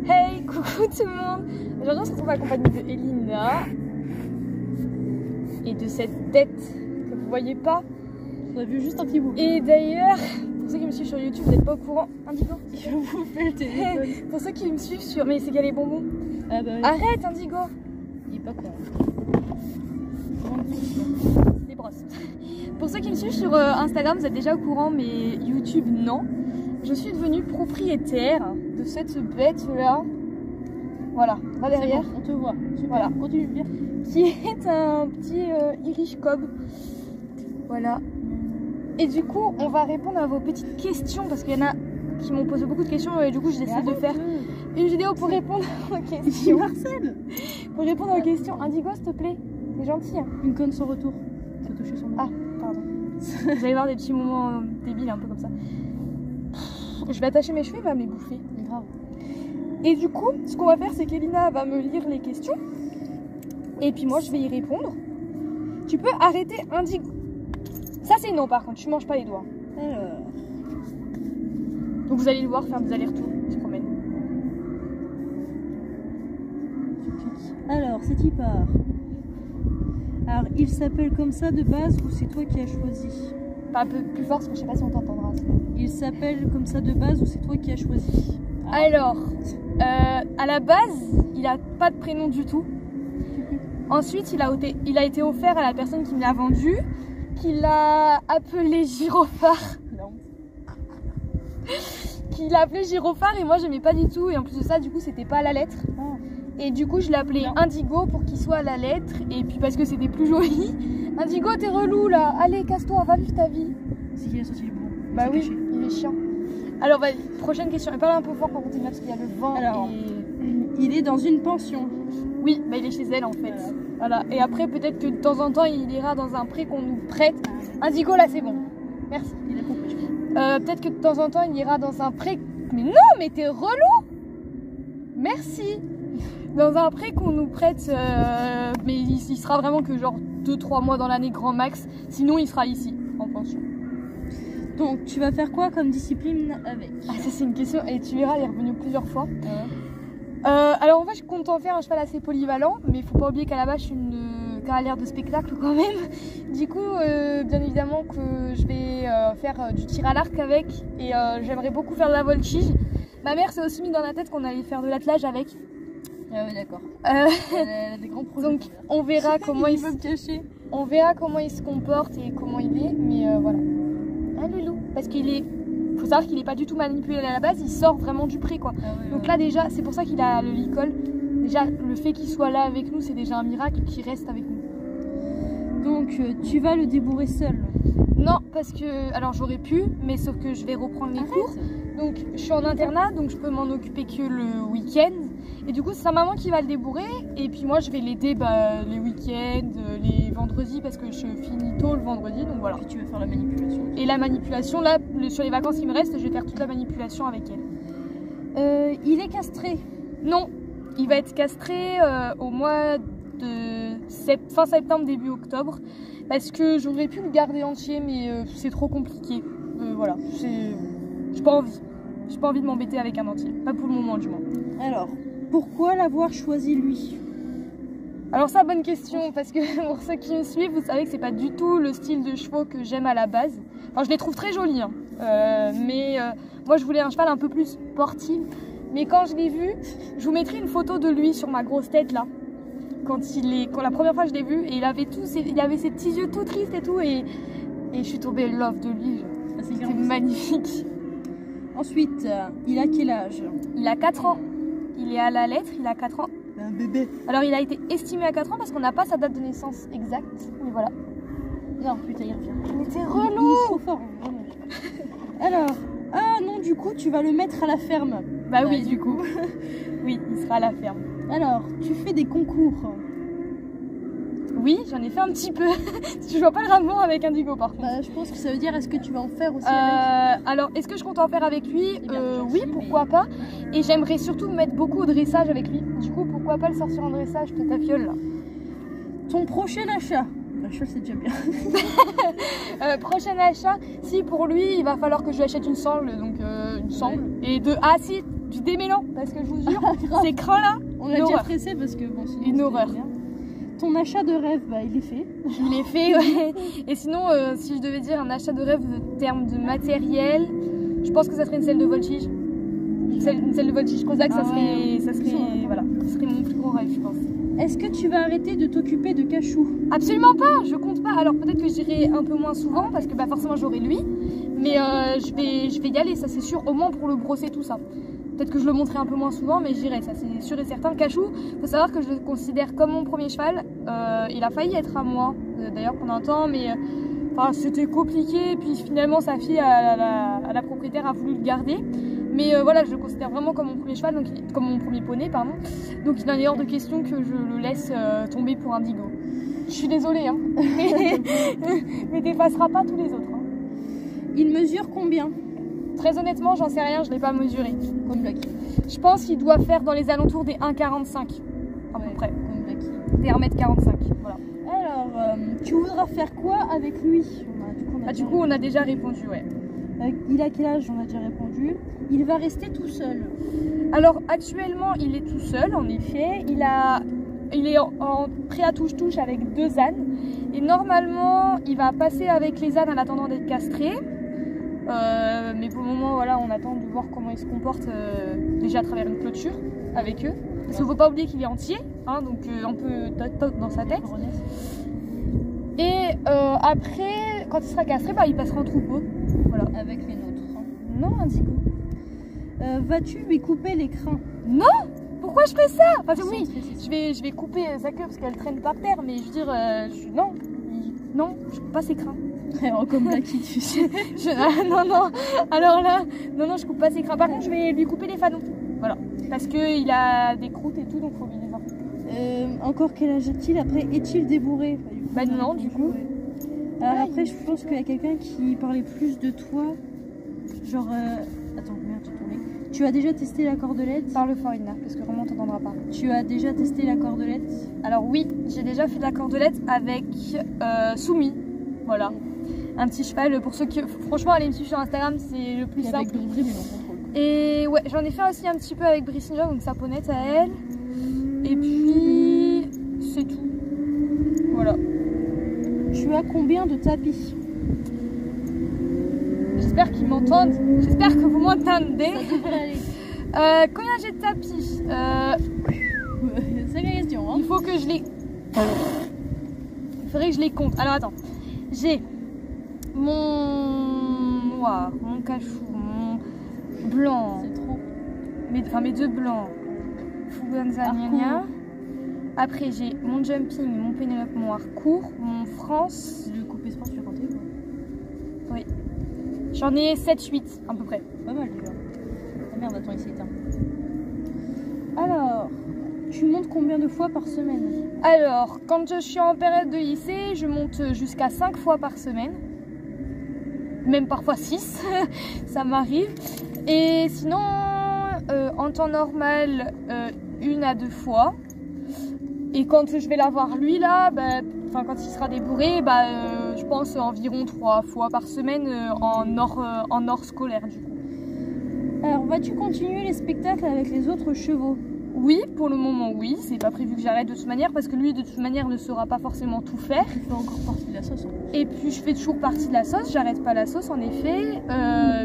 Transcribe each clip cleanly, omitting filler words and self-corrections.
Hey, coucou tout le monde. Aujourd'hui on se retrouve accompagnée de Elina et de cette tête que vous voyez pas. On a vu juste un petit bout. Et d'ailleurs, pour ceux qui me suivent sur YouTube, vous n'êtes pas au courant. Indigo, Je vous fais le téléphone. pour ceux qui me suivent sur... Mais c'est qu'il y a les bonbons. Ah bah oui. Arrête Indigo. Il est pas con. Des brosses. Pour ceux qui me suivent sur Instagram, vous êtes déjà au courant, mais YouTube non. Je suis devenue propriétaire de cette bête là. Voilà, va derrière. Bon, on te voit. Super. Voilà. Continue bien. Qui est un petit Irish Cob. Voilà. Et du coup, on va répondre à vos petites questions parce qu'il y en a qui m'ont posé beaucoup de questions et du coup, j'ai décidé de faire une vidéo pour répondre aux questions. Marcel. Pour répondre aux questions. Indigo, s'il te plaît, t'es gentil. Hein. Une conne sans retour. Ça touché son Ah, pardon. Vous allez voir des petits moments débiles un peu comme ça. Je vais attacher mes cheveux, il va me les bouffer. Grave. Et du coup, ce qu'on va faire, c'est qu'Elina va me lire les questions. Et puis moi, je vais y répondre. Tu peux arrêter Indigo. Ça, c'est non, par contre. Tu manges pas les doigts. Alors. Donc vous allez le voir faire des allers-retours. Il se promène. Alors, c'est qui part. Alors, il s'appelle comme ça de base ou c'est toi qui as choisi? Pas un peu plus fort, parce que je sais pas si on t'entendra. Il s'appelle comme ça de base ou c'est toi qui as choisi? Alors, à la base, il a pas de prénom du tout. Ensuite, il a été offert à la personne qui me l'a vendu, qui l'a appelé Gyrophare. Non. Qui l'a appelé Gyrophare et moi j'aimais pas du tout. Et en plus de ça, du coup, c'était pas à la lettre. Ah. Et du coup, je l'ai appelé Indigo pour qu'il soit à la lettre. Et puis parce que c'était plus joli. Indigo, t'es relou là. Allez, casse-toi, va vivre ta vie. C'est qui a sorti les bonbons? Bah oui, il est chiant. Alors, bah, prochaine question. Et parle un peu fort pour continuer parce qu'il y a le vent. Alors, et... il est dans une pension. Oui, bah il est chez elle en fait. Voilà. Et après, peut-être que de temps en temps, il ira dans un pré qu'on nous prête. Indigo, là, c'est bon. Merci. Il a compris, je crois. Peut-être que de temps en temps, il ira dans un pré. Mais non, mais t'es relou. Merci. Dans un pré qu'on nous prête, mais il sera vraiment que genre 2-3 mois dans l'année grand max. Sinon, il sera ici, en pension. Donc, tu vas faire quoi comme discipline avec? Ah, ça, c'est une question. Et tu verras, il est revenu plusieurs fois. Alors, en fait, je compte en faire un cheval assez polyvalent. Mais il faut pas oublier qu'à la base, je suis une carrière de spectacle quand même. Du coup, bien évidemment que je vais faire du tir à l'arc avec. Et j'aimerais beaucoup faire de la voltige. Ma mère s'est aussi mis dans la tête qu'on allait faire de l'attelage avec. Ah ouais, d'accord. Elle a des grands projets. Donc on verra comment il veut me cacher. On verra comment il se comporte et comment il est, mais voilà. Ah loulou, parce qu'il est, faut savoir qu'il est pas du tout manipulé à la base, il sort vraiment du pré quoi. Ah ouais, donc là déjà, c'est pour ça qu'il a le licol. Déjà le fait qu'il soit là avec nous, c'est déjà un miracle qu'il reste avec nous. Donc tu vas le débourrer seul? Non, parce que alors j'aurais pu, mais sauf que je vais reprendre les cours. Donc je suis en internat, donc je peux m'en occuper que le week-end. Et du coup, c'est sa maman qui va le débourrer. Et puis moi, je vais l'aider les week-ends, les vendredis, parce que je finis tôt le vendredi. Donc voilà. Puis tu vas faire la manipulation. Et la manipulation, là, sur les vacances qui me restent, je vais faire toute la manipulation avec elle. Il est castré? Non, il va être castré au mois de fin septembre, début octobre. Parce que j'aurais pu le garder entier, mais c'est trop compliqué. Voilà, j'ai pas envie. J'ai pas envie de m'embêter avec un entier. Pas pour le moment, du moins. Alors, pourquoi l'avoir choisi lui? Alors ça, bonne question, parce que pour ceux qui me suivent, vous savez que c'est pas du tout le style de chevaux que j'aime à la base. Enfin, je les trouve très jolis, hein. Mais moi je voulais un cheval un peu plus sportif. Mais quand je l'ai vu, je vous mettrai une photo de lui sur ma grosse tête là. Quand la première fois que je l'ai vu, et il avait ses petits yeux tout tristes et tout, et je suis tombée in love de lui. C'était magnifique. Ensuite, il a quel âge? Il a 4 ans. Il est à la lettre, il a 4 ans. Un bébé. Alors il a été estimé à 4 ans parce qu'on n'a pas sa date de naissance exacte. Mais voilà. Non, putain, il revient. Mais t'es Il relou. est trop fort, vraiment. Alors, ah non, du coup, tu vas le mettre à la ferme. Bah oui, du coup. Oui, il sera à la ferme. Alors, tu fais des concours? Oui, j'en ai fait un petit peu. Je vois pas le rapport avec Indigo par contre. Bah, je pense que ça veut dire est-ce que tu vas en faire aussi avec? Alors, est-ce que je compte en faire avec lui? Gentil, Oui, pourquoi pas. Et j'aimerais surtout mettre beaucoup au dressage avec lui. Du coup, pourquoi pas le sortir en dressage, ta fiole là. Ton prochain achat? Un cheval, c'est déjà bien. Prochain achat, si pour lui, il va falloir que je lui achète une sangle, donc une sangle. Et si, du démêlant, parce que je vous jure, ces crins là, on l'a déjà stressé parce que bon, sinon, une horreur. Ton achat de rêve, bah il est fait. Il est fait, ouais. Et sinon, si je devais dire un achat de rêve en termes de matériel, je pense que ça serait une selle de voltige. Une selle de voltige Kozak, ça serait mon plus gros rêve, je pense. Est-ce que tu vas arrêter de t'occuper de Cachou? Absolument pas, je compte pas. Alors peut-être que j'irai un peu moins souvent parce que bah, forcément j'aurai lui. Mais je vais y aller, ça c'est sûr, au moins pour le brosser tout ça. Peut-être que je le montrerai un peu moins souvent, mais j'irai, ça c'est sûr et certain. Cachou, faut savoir que je le considère comme mon premier cheval. Il a failli être à moi, d'ailleurs pendant un temps, mais c'était compliqué. Puis finalement sa fille, la propriétaire, a voulu le garder. Mais voilà, je le considère vraiment comme mon premier cheval, donc, comme mon premier poney, pardon. Donc il en est hors de question que je le laisse tomber pour un digo. Je suis désolée, hein, mais t'effaceras pas tous les autres. Hein. Il mesure combien? Très honnêtement, j'en sais rien, je ne l'ai pas mesuré. Comme Blacky. Je pense qu'il doit faire dans les alentours des 1,45 à peu près. Comme Blacky. Des 1,45 m. Voilà. Alors, tu voudras faire quoi avec lui? Du coup, on a déjà répondu, ouais. Il a quel âge? On a déjà répondu. Il va rester tout seul. Alors, actuellement, il est tout seul, en effet. Il est en prêt à touche-touche avec 2 ânes. Et normalement, il va passer avec les ânes en attendant d'être castré. Mais pour le moment, voilà, on attend de voir comment ils se comportent déjà à travers une clôture avec eux. Parce qu'il ne faut pas oublier qu'il est entier, hein, donc un peu toc dans sa tête. Et après, quand il sera castré, bah, il passera en troupeau. Voilà. Avec les nôtres. Non, indigo. Vas-tu lui couper les crins? Non! Pourquoi je ferais ça? Enfin, oui, je vais couper sa queue parce qu'elle traîne par terre, mais je veux dire, non, je coupe pas ses crins. Comme Blacky, tu sais. Non, alors là, non, je coupe pas ses crins. Par contre, je vais lui couper les fanons. Voilà. Parce qu'il a des croûtes et tout, donc faut lui les enlever. Encore quel âge a-t-il? Après, est-il débourré? Bah non, du coup. Alors après, je pense qu'il y a quelqu'un qui parlait plus de toi. Genre, attends, merde, j'ai tourné. Tu as déjà testé la cordelette? Parle fort, Ina, parce que vraiment on t'entendra pas. Tu as déjà testé la cordelette? Alors oui, j'ai déjà fait de la cordelette avec Soumi. Voilà. Un petit cheval, pour ceux qui... Franchement, allez me suivre sur Instagram, c'est le plus simple. Avec Bri-Bri, mais non, et ouais, j'en ai fait aussi un petit peu avec Brissinger, donc sa ponette à elle. Et puis, c'est tout. Voilà. Tu as combien de tapis? J'espère qu'ils m'entendent. J'espère que vous m'entendez. Ça devrait aller. Combien j'ai de tapis? C'est la question, hein. Il faut que je les... Il faudrait que je les compte. Alors attends. J'ai mon noir, mon cachou, mon blanc. C'est trop. Mes 2 blancs. Fuganza, gna. Après j'ai mon jumping, mon Pénélope, mon Harcourt, mon France. Le coupé sport, tu as compté quoi? Oui. J'en ai 7-8 à peu près. Pas mal déjà. Ah merde, attends, il s'est éteint. Alors, tu montes combien de fois par semaine? Alors, quand je suis en période de lycée, je monte jusqu'à 5 fois par semaine. Même parfois 6, ça m'arrive. Et sinon, en temps normal, 1 à 2 fois. Et quand je vais l'avoir lui là, quand il sera débourré, je pense environ 3 fois par semaine en hors scolaire du coup. Alors, vas-tu continuer les spectacles avec les autres chevaux? Oui, pour le moment oui, c'est pas prévu que j'arrête de toute manière parce que lui de toute manière ne saura pas forcément tout faire. Tu fais encore partie de la sauce. Et puis je fais toujours partie de la sauce, j'arrête pas la sauce en effet.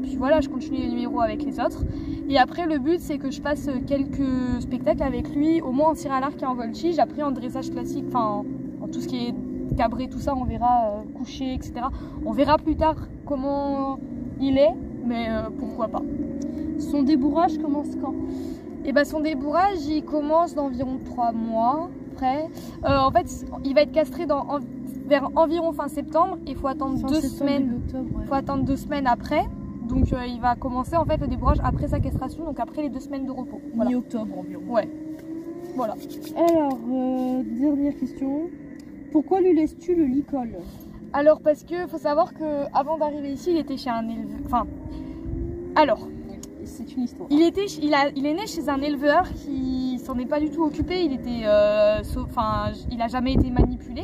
Puis voilà, je continue les numéros avec les autres. Et après le but c'est que je fasse quelques spectacles avec lui, au moins en tir à l'arc et en voltige. Après en dressage classique, enfin en tout ce qui est cabré, tout ça on verra, coucher, etc. On verra plus tard comment il est, mais pourquoi pas. Son débourrage commence quand? Et son débourrage il commence d'environ 3 mois après. En fait il va être castré vers environ fin septembre et il faut attendre 2 semaines. Octobre, ouais. Faut attendre 2 semaines après. Donc il va commencer en fait le débourrage après sa castration, donc après les 2 semaines de repos. Voilà. Mi-octobre environ. Ouais. Voilà. Alors, dernière question. Pourquoi lui laisses-tu le licol? Alors parce que faut savoir que avant d'arriver ici, il était chez un éleveur. Enfin, alors. C'est une histoire. Il est né chez un éleveur qui s'en est pas du tout occupé. Il était, il a jamais été manipulé.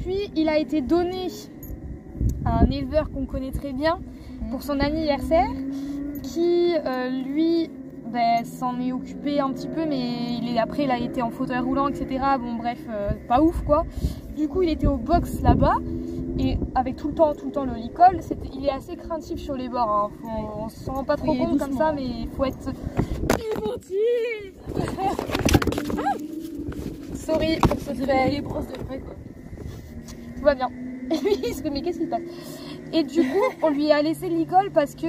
puis il a été donné à un éleveur qu'on connaît très bien pour son anniversaire, qui lui s'en est occupé un petit peu, mais après il a été en fauteuil roulant, etc. Bon bref, pas ouf quoi. Du coup il était au box là-bas, et avec tout le temps le licol, il est assez craintif sur les bords, hein. On se rend pas trop compte comme ça, mais il faut être sorry pour ce fait. Les brosses de frais quoi. Tout va bien. Et lui il se fait mais qu'est-ce qui se passe? Et du coup on lui a laissé le licol parce que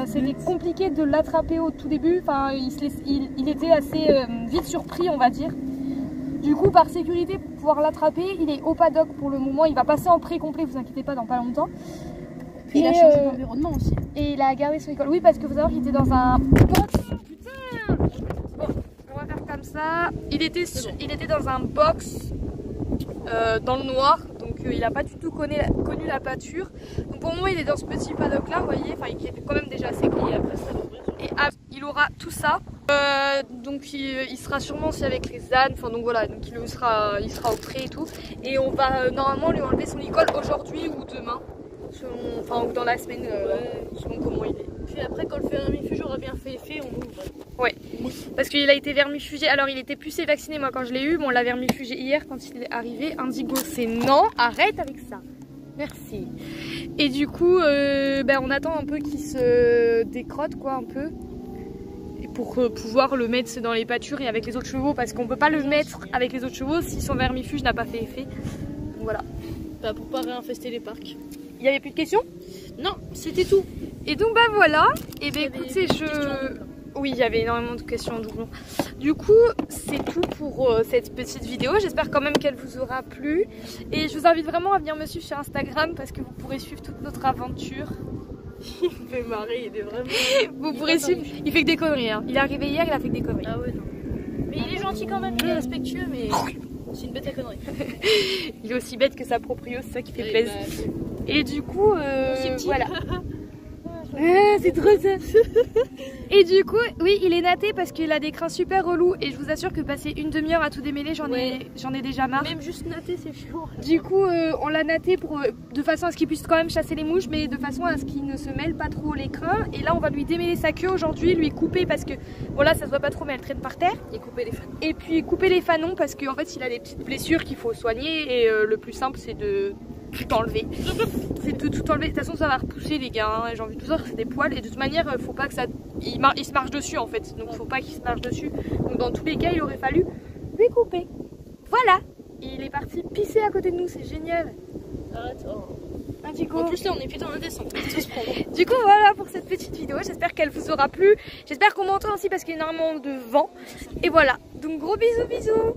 c'était compliqué de l'attraper au tout début. Enfin il était assez vite surpris, on va dire. Du coup par sécurité pour pouvoir l'attraper, il est au paddock pour le moment. Il va passer en pré complet, vous inquiétez pas, dans pas longtemps. Et il a changé d'environnement aussi. Et il a gardé son licol. Oui, parce que vous savez qu'il était dans un box. Putain. Bon, on va faire comme ça. Il était dans un box dans le noir, donc il n'a pas du tout connu la pâture. Donc pour le moment il est dans ce petit paddock là, vous voyez, enfin qui est quand même déjà assez clean. Après ça va ouvrir. Et il aura tout ça. Donc il sera sûrement aussi avec les ânes, enfin donc voilà, donc il sera au pré et tout. Et on va normalement lui enlever son licol aujourd'hui ou demain, enfin ou dans la semaine, selon comment il est. Puis après quand le vermifuge aura bien fait effet, on ouvre. Ouais, parce qu'il a été vermifugé. Alors il était pucé vacciné moi quand je l'ai eu, bon on l'a vermifugé hier quand il est arrivé. Indigo c'est non, arrête avec ça. Merci. Et du coup on attend un peu qu'il se décrotte quoi un peu. Pour pouvoir le mettre dans les pâtures et avec les autres chevaux, parce qu'on peut pas le mettre avec les autres chevaux si son vermifuge n'a pas fait effet. Donc voilà. Bah, pour pas réinfester les parcs. Il y avait plus de questions? Non, c'était tout. Et donc bah voilà. Et bah écoutez, oui, il y avait énormément de questions en doublon. Du coup, c'est tout pour cette petite vidéo. J'espère quand même qu'elle vous aura plu. Et je vous invite vraiment à venir me suivre sur Instagram parce que vous pourrez suivre toute notre aventure. Il me fait marrer, il est vraiment... Vous pourrez suivre, il fait que des conneries, hein. Il est arrivé hier, il a fait que des conneries. Ah ouais, non. Mais il est gentil quand même, il est respectueux, mais c'est une bête à conneries. Il est aussi bête que sa proprio, c'est ça qui fait Oui, plaisir. Bah, et du coup, voilà. C'est trop ça. Et du coup, oui, il est natté parce qu'il a des crins super relous. Et je vous assure que passer une demi-heure à tout démêler, j'en ai déjà marre. Même juste natter, c'est chiant. Du coup, on l'a natté de façon à ce qu'il puisse quand même chasser les mouches, mais de façon à ce qu'il ne se mêle pas trop les crins. Et là, on va lui démêler sa queue aujourd'hui, lui couper parce que, bon là, ça se voit pas trop, mais elle traîne par terre. Et couper les fanons. Et puis couper les fanons parce qu'en fait, il a des petites blessures qu'il faut soigner. Et le plus simple, c'est de tout enlever. C'est de tout enlever. De toute façon, ça va repousser les gars. Hein. J'ai envie de tout dire, c'est des poils. Et de toute manière, faut pas que ça. Il se marche dessus en fait. Donc, faut pas qu'il se marche dessus. Donc, dans tous les cas, il aurait fallu lui couper. Voilà. Et il est parti pisser à côté de nous. C'est génial. Arrête. Oh. En plus, là, on est plutôt en descente. Du coup, voilà pour cette petite vidéo. J'espère qu'elle vous aura plu. J'espère qu'on m'entend aussi parce qu'il y a énormément de vent. Et voilà. Donc, gros bisous.